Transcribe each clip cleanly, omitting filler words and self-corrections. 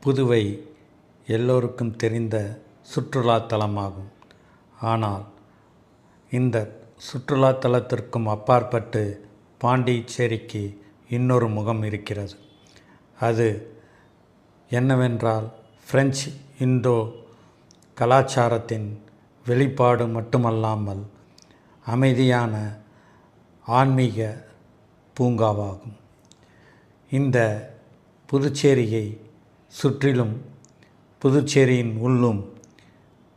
புதுவை எல்லோருக்கும் தெரிந்த சுற்றுலா தலமாகும். ஆனால் இந்த சுற்றுலா தலத்திற்கும் அப்பாற்பட்டு பாண்டிச்சேரிக்கு இன்னொரு முகம் இருக்கிறது. அது என்னவென்றால் பிரெஞ்சு இந்தோ கலாச்சாரத்தின் வெளிப்பாடு மட்டுமல்லாமல் அமைதியான ஆன்மீக பூங்காவாகும். இந்த புதுச்சேரியை சுற்றிலும் புதுச்சேரியின் உள்ளும்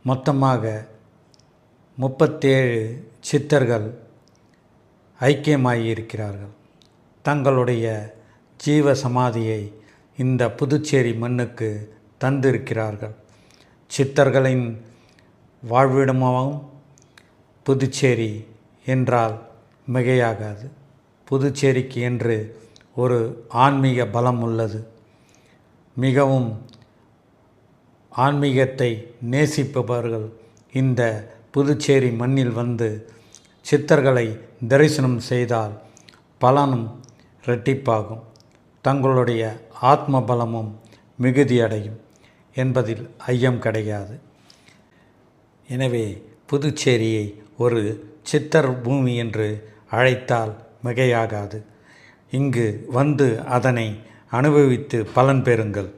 மொத்தமாக 37 சித்தர்கள் ஐக்கியமாகியிருக்கிறார்கள். தங்களுடைய ஜீவ சமாதியை இந்த புதுச்சேரி மண்ணுக்கு தந்திருக்கிறார்கள். சித்தர்களின் வாழ்விடமாகவும் புதுச்சேரி என்றால் மிகையாகாது. புதுச்சேரிக்கு என்று ஒரு ஆன்மீக பலம் உள்ளது. மிகவும் ஆன்மீகத்தை நேசிப்பவர்கள் இந்த புதுச்சேரி மண்ணில் வந்து சித்தர்களை தரிசனம் செய்தால் பலனும் இரட்டிப்பாகும். தங்களுடைய ஆத்ம பலமும் மிகுதியடையும் என்பதில் ஐயம் கிடையாது. எனவே புதுச்சேரியை ஒரு சித்தர் பூமி என்று அழைத்தால் மிகையாகாது. இங்கு வந்து அதனை அனுபவித்து பலன் பெறுங்கள்.